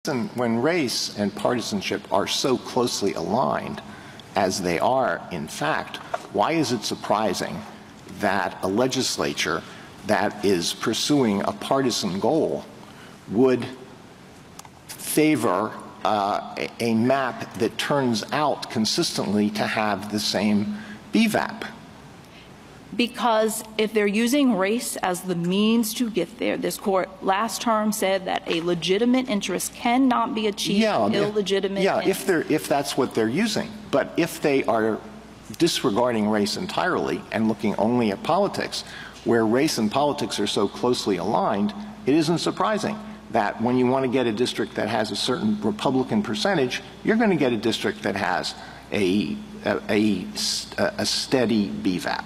When race and partisanship are so closely aligned, as they are, in fact, why is it surprising that a legislature that is pursuing a partisan goal would favor a map that turns out consistently to have the same BVAP? Because if they're using race as the means to get there, this court last term said that a legitimate interest cannot be achieved with illegitimate interest. If that's what they're using. But if they are disregarding race entirely and looking only at politics, where race and politics are so closely aligned, it isn't surprising that when you want to get a district that has a certain Republican percentage, you're going to get a district that has a steady BVAP.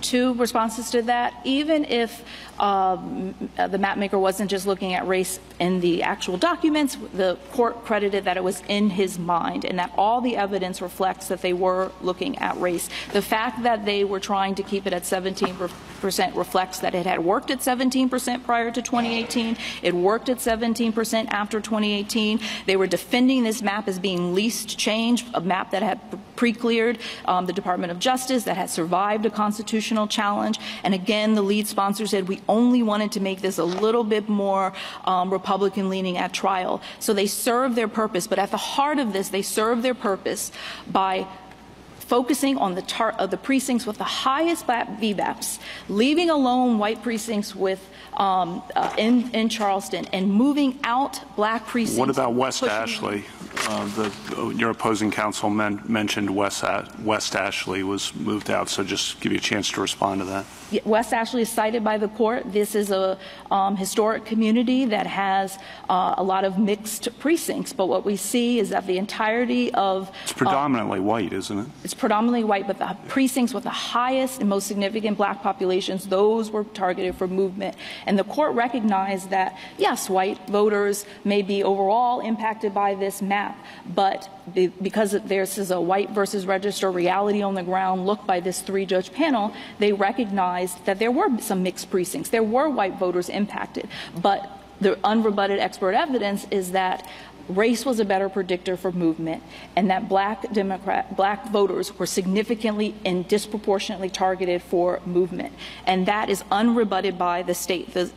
Two responses to that. Even if the map maker wasn't just looking at race in the actual documents, the court credited that it was in his mind and that all the evidence reflects that they were looking at race. The fact that they were trying to keep it at 17% reflects that it had worked at 17% prior to 2018. It worked at 17% after 2018. They were defending this map as being least change, a map that had pre-cleared the Department of Justice, that had survived a constitutional challenge. And again, the lead sponsor said we only wanted to make this a little bit more Republican leaning at trial. So they served their purpose, but at the heart of this, they served their purpose by focusing on the precincts with the highest VBAPs, leaving alone white precincts with in Charleston, and moving out black precincts. What about West Ashley? Your opposing counsel mentioned West Ashley was moved out, so just give you a chance to respond to that. West Ashley is cited by the court. This is a historic community that has a lot of mixed precincts, but what we see is that the entirety of— It's predominantly white, isn't it? It's predominantly white, but the precincts with the highest and most significant black populations, those were targeted for movement. And the court recognized that, yes, white voters may be overall impacted by this map, but because this is a white versus register reality on the ground look by this three-judge panel, they recognized that there were some mixed precincts. There were white voters impacted, but the unrebutted expert evidence is that race was a better predictor for movement, and that black voters were significantly and disproportionately targeted for movement. And that is unrebutted by the state. The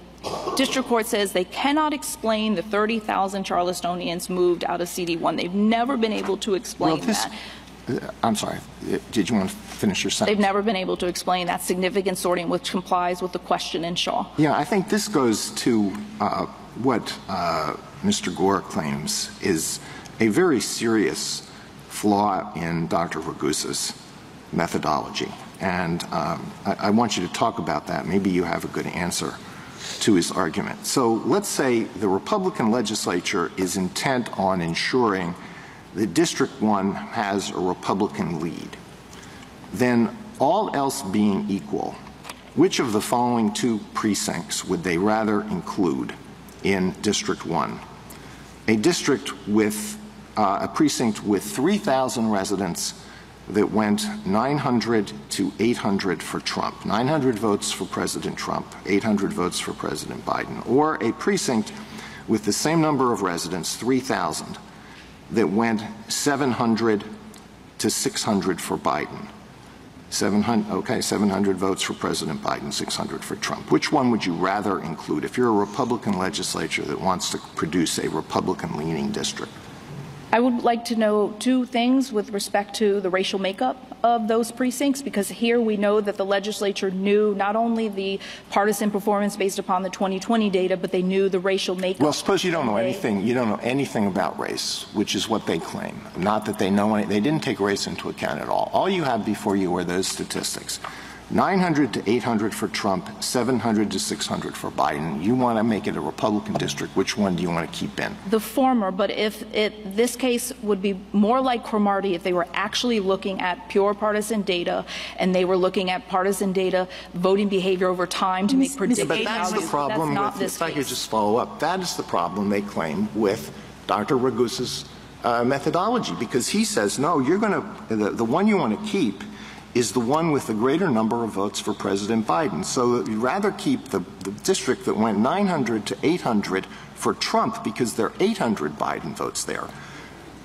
district court says they cannot explain the 30,000 Charlestonians moved out of CD1. They've never been able to explain that. I'm sorry. Did you want to finish your sentence? They've never been able to explain that significant sorting, which complies with the question in Shaw. Yeah, I think this goes to what Mr. Gore claims is a very serious flaw in Dr. Ragusa's methodology. And I want you to talk about that. Maybe you have a good answer to his argument. So let's say the Republican legislature is intent on ensuring that District 1 has a Republican lead. Then, all else being equal, which of the following two precincts would they rather include in District 1? A district with a precinct with 3,000 residents that went 900 to 800 for Trump, 900 votes for President Trump, 800 votes for President Biden, or a precinct with the same number of residents, 3,000, that went 700 to 600 for Biden. 700 votes for President Biden, 600 for Trump. Which one would you rather include if you're a Republican legislature that wants to produce a Republican-leaning district? I would like to know two things with respect to the racial makeup of those precincts, because here we know that the legislature knew not only the partisan performance based upon the 2020 data, but they knew the racial makeup. Well, suppose you don't know anything. You don't know anything about race, which is what they claim. Not that they know any. They didn't take race into account at all. All you have before you are those statistics. 900 to 800 for Trump, 700 to 600 for Biden. You want to make it a Republican district. Which one do you want to keep in? The former, but if this case would be more like Cromartie if they were actually looking at pure partisan data and they were looking at partisan data, voting behavior over time to make predictions. But that's the problem. If I could just follow up, that is the problem they claim with Dr. Ragusa's methodology, because he says, no, you're going to, the one you want to keep is the one with the greater number of votes for President Biden. So you'd rather keep the district that went 900 to 800 for Trump because there are 800 Biden votes there,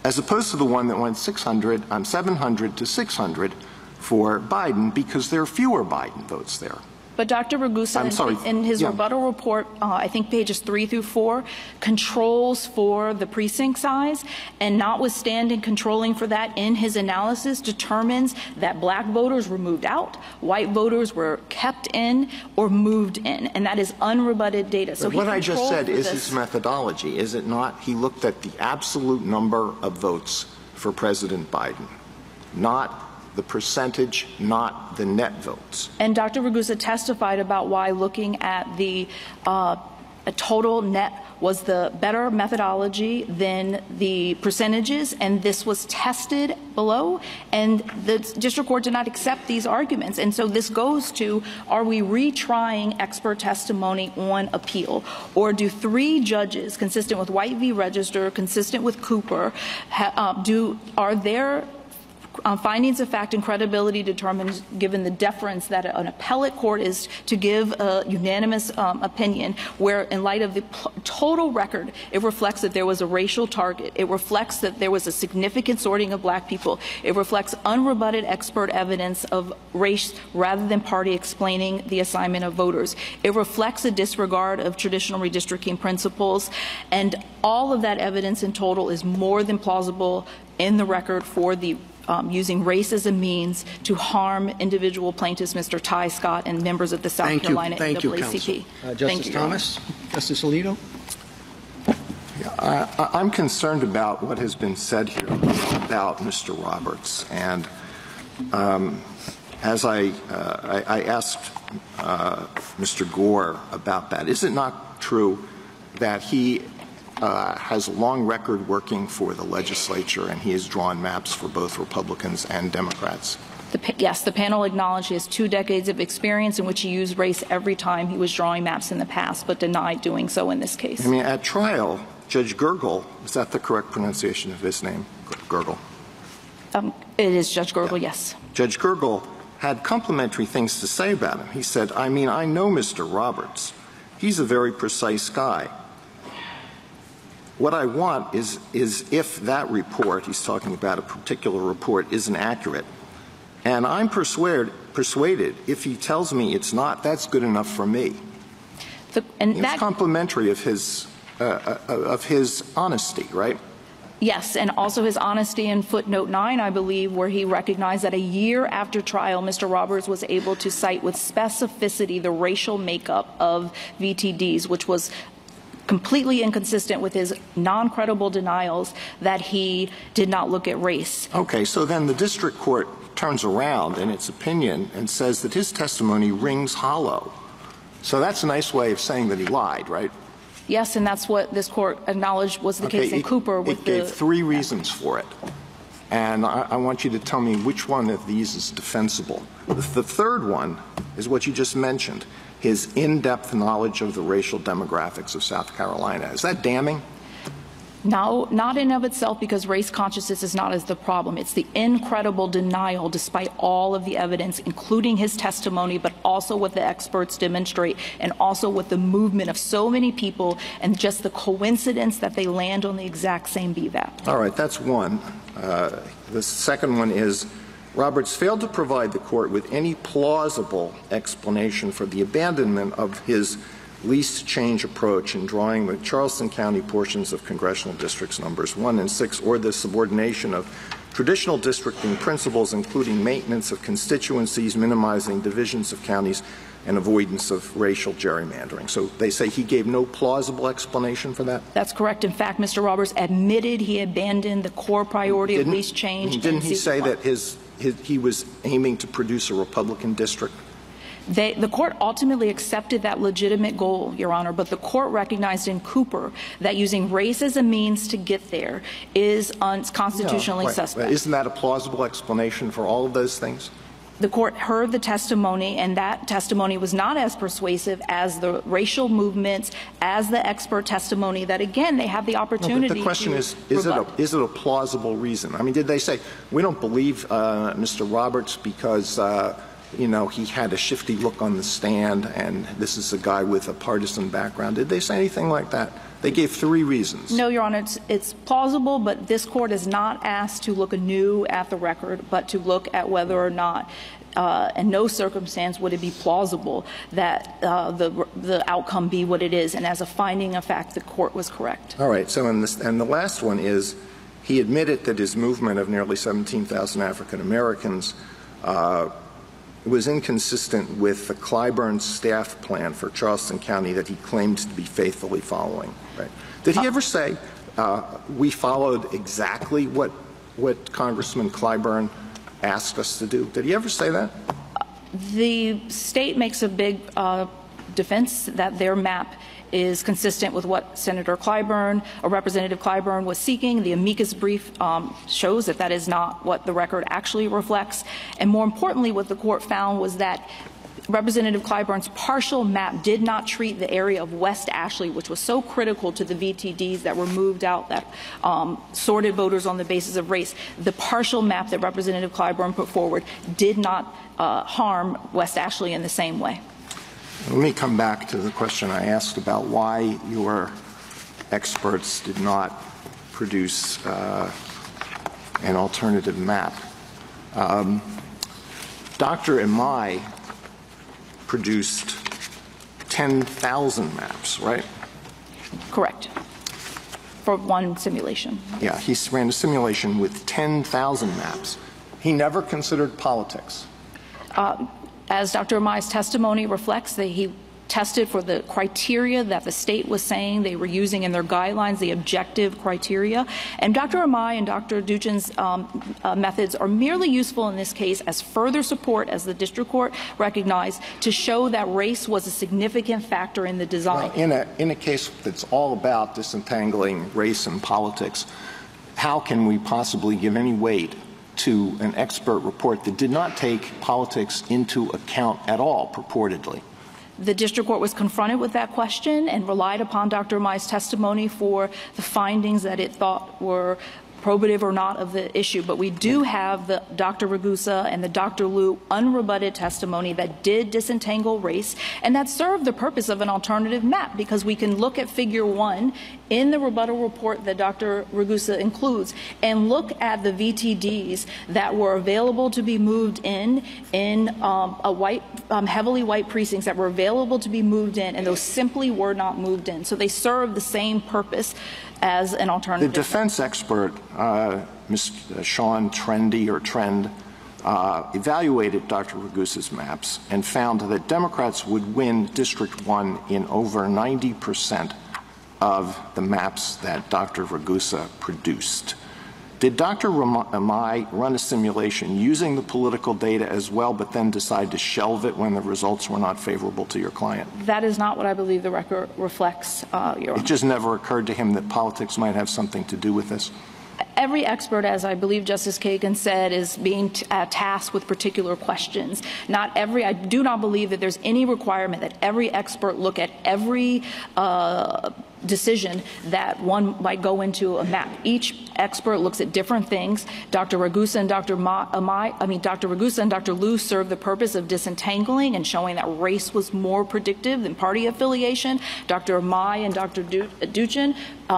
as opposed to the one that went 700 to 600 for Biden because there are fewer Biden votes there. But Dr. Ragusa, in his rebuttal report, I think pages 3 through 4, controls for the precinct size, and notwithstanding controlling for that in his analysis, determines that black voters were moved out, white voters were kept in or moved in, and that is unrebutted data. So what I just said is his methodology, is it not? He looked at the absolute number of votes for President Biden, not the percentage, not the net votes. And Dr. Ragusa testified about why looking at the total net was the better methodology than the percentages, and this was tested below, and the district court did not accept these arguments. And so this goes to, are we retrying expert testimony on appeal, or do 3 judges, consistent with White v. Register, consistent with Cooper, are there findings of fact and credibility determined given the deference that an appellate court is to give a unanimous opinion, where in light of the total record, it reflects that there was a racial target. It reflects that there was a significant sorting of black people. It reflects unrebutted expert evidence of race rather than party explaining the assignment of voters. It reflects a disregard of traditional redistricting principles, and all of that evidence in total is more than plausible in the record for the using race as a means to harm individual plaintiffs, Mr. Ty Scott, and members of the South Carolina NAACP. Justice Thomas. Justice Alito. I'm concerned about what has been said here about Mr. Roberts. And as I asked Mr. Gore about that, is it not true that he has a long record working for the legislature, and he has drawn maps for both Republicans and Democrats? Yes, the panel acknowledged he has 2 decades of experience in which he used race every time he was drawing maps in the past, but denied doing so in this case. I mean, at trial, Judge Gergel, is that the correct pronunciation of his name? Gergel. It is Judge Gergel, yes. Judge Gergel had complimentary things to say about him. He said, I mean, I know Mr. Roberts. He's a very precise guy. What I want is if that report, he's talking about a particular report, isn't accurate, and I'm persuaded if he tells me it's not, that's good enough for me. It's complimentary of his honesty, right? Yes, and also his honesty in footnote 9, I believe, where he recognized that a year after trial, Mr. Roberts was able to cite with specificity the racial makeup of VTDs, which was completely inconsistent with his non-credible denials that he did not look at race. Okay, so then the district court turns around in its opinion and says that his testimony rings hollow. So that's a nice way of saying that he lied, right? Yes, and that's what this court acknowledged was the case in Cooper. It gave 3 reasons for it. And I want you to tell me which one of these is defensible. The third one is what you just mentioned, his in-depth knowledge of the racial demographics of South Carolina. Is that damning? No, not in of itself, because race consciousness is not as the problem. It's the incredible denial, despite all of the evidence, including his testimony, but also what the experts demonstrate, and also with the movement of so many people, and just the coincidence that they land on the exact same BVAP. All right, that's one. The second one is, Roberts failed to provide the court with any plausible explanation for the abandonment of his least change approach in drawing the Charleston County portions of congressional districts numbers 1 and 6, or the subordination of traditional districting principles, including maintenance of constituencies, minimizing divisions of counties, and avoidance of racial gerrymandering. So they say he gave no plausible explanation for that? That's correct. In fact, Mr. Roberts admitted he abandoned the core priority of least change. Didn't he say that he was aiming to produce a Republican district? The court ultimately accepted that legitimate goal, Your Honor, but the court recognized in Cooper that using race as a means to get there is constitutionally suspect. Isn't that a plausible explanation for all of those things? the court heard the testimony, and that testimony was not as persuasive as the racial movements, as the expert testimony that, again, they have the opportunity to the question is rebut. it a plausible reason? I mean, did they say, we don't believe Mr. Roberts because, you know, he had a shifty look on the stand and this is a guy with a partisan background? Did they say anything like that? They gave 3 reasons. No, Your Honor, it's plausible, but this court is not asked to look anew at the record, but to look at whether or not, in no circumstance would it be plausible that the outcome be what it is. And as a finding of fact, the court was correct. All right. So, and the last one is, he admitted that his movement of nearly 17,000 African Americans was inconsistent with the Clyburn staff plan for Charleston County that he claimed to be faithfully following. Right? Did he ever say, we followed exactly what Congressman Clyburn asked us to do? Did he ever say that? The state makes a big defense that their map is consistent with what Senator Clyburn or Representative Clyburn was seeking. The amicus brief shows that that is not what the record actually reflects. And more importantly, what the court found was that Representative Clyburn's partial map did not treat the area of West Ashley, which was so critical to the VTDs that were moved out, that sorted voters on the basis of race. The partial map that Representative Clyburn put forward did not harm West Ashley in the same way. Let me come back to the question I asked about why your experts did not produce an alternative map. Dr. Imai produced 10,000 maps, right? Correct. For one simulation. Yeah, he ran a simulation with 10,000 maps. He never considered politics. As Dr. Imai's testimony reflects, that he tested for the criteria that the state was saying they were using in their guidelines, the objective criteria. And Dr. Imai and Dr. Duchin's methods are merely useful in this case as further support, as the district court recognized, to show that race was a significant factor in the design. Well, in a case that's all about disentangling race and politics, how can we possibly give any weight to an expert report that did not take politics into account at all, purportedly? The district court was confronted with that question and relied upon Dr. Imai's testimony for the findings that it thought were probative or not of the issue. But we do have the Dr. Ragusa and the Dr. Liu unrebutted testimony that did disentangle race, and that served the purpose of an alternative map, because we can look at Figure 1 in the rebuttal report that Dr. Ragusa includes and look at the VTDs that were available to be moved in a white, heavily white precincts that were available to be moved in, and those simply were not moved in. So they serve the same purpose as an alternative. The defense expert, Ms. Sean Trendy or Trend, evaluated Dr. Ragusa's maps and found that Democrats would win District 1 in over 90% of the maps that Dr. Ragusa produced. Did Dr. Imai run a simulation using the political data as well, but then decide to shelve it when the results were not favorable to your client? That is not what I believe the record reflects, Your Honor. It just never occurred to him that politics might have something to do with this? Every expert, as I believe Justice Kagan said, is being tasked with particular questions. I do not believe that there's any requirement that every expert look at every decision that one might go into a map. Each expert looks at different things. Dr. Ragusa and Dr. Ragusa and Dr. Liu serve the purpose of disentangling and showing that race was more predictive than party affiliation. Dr. Imai and Dr. Duchin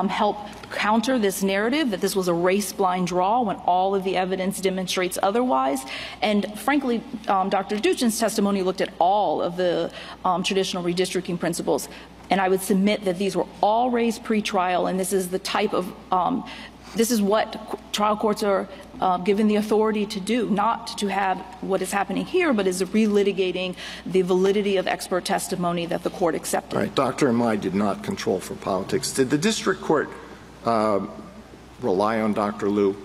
help counter this narrative that this was a race-blind draw when all of the evidence demonstrates otherwise. And frankly, Dr. Duchin's testimony looked at all of the traditional redistricting principles. And I would submit that these were all raised pre-trial, and this is the type of this is what trial courts are given the authority to do, not to have what is happening here, but is relitigating the validity of expert testimony that the court accepted. All right. Dr. Imai did not control for politics. Did the district court rely on Dr. Liu?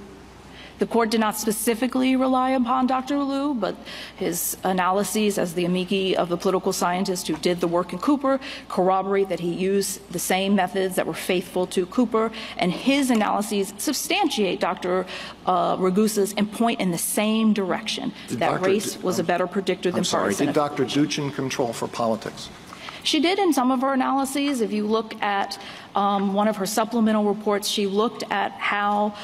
The court did not specifically rely upon Dr. Liu, but his analyses as the amici of the political scientist who did the work in Cooper corroborate that he used the same methods that were faithful to Cooper, and his analyses substantiate Dr. Ragusa's and point in the same direction, that race was a better predictor than partisan. Did Dr. Duchin control for politics? She did in some of her analyses. If you look at one of her supplemental reports, she looked at how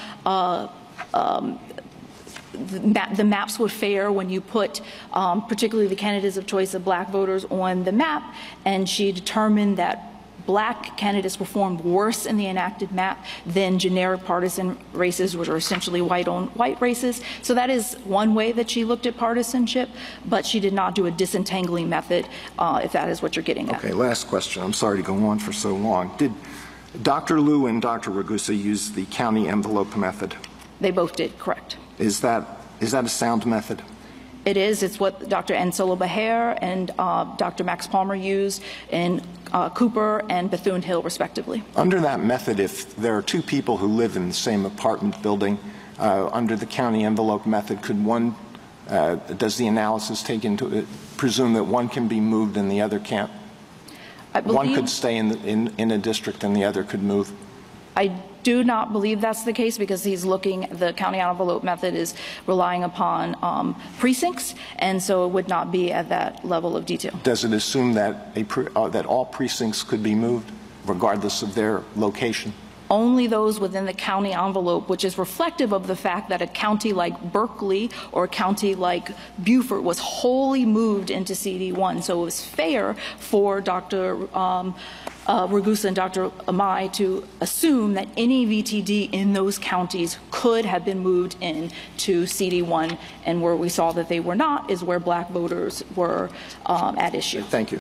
the maps would fare when you put particularly the candidates of choice of black voters on the map, and she determined that black candidates performed worse in the enacted map than generic partisan races, which are essentially white races. So that is one way that she looked at partisanship, but she did not do a disentangling method, if that is what you're getting at. Okay, last question. I'm sorry to go on for so long. Did Dr. Liu and Dr. Ragusa use the county envelope method? They both did, correct. Is that a sound method? It is. It's what Dr. Anselo Beher and Dr. Max Palmer used in Cooper and Bethune-Hill, respectively. Under that method, if there are two people who live in the same apartment building, under the county envelope method, could one, does the analysis take into presume that one can be moved and the other can't? One could stay in a district and the other could move? I do not believe that's the case, because the county envelope method is relying upon precincts, and so it would not be at that level of detail. Does it assume that that all precincts could be moved, regardless of their location? Only those within the county envelope, which is reflective of the fact that a county like Berkeley or a county like Beaufort was wholly moved into CD1. So it was fair for Dr. Ragusa and Dr. Amai to assume that any VTD in those counties could have been moved into CD1, and where we saw that they were not is where black voters were at issue. Thank you.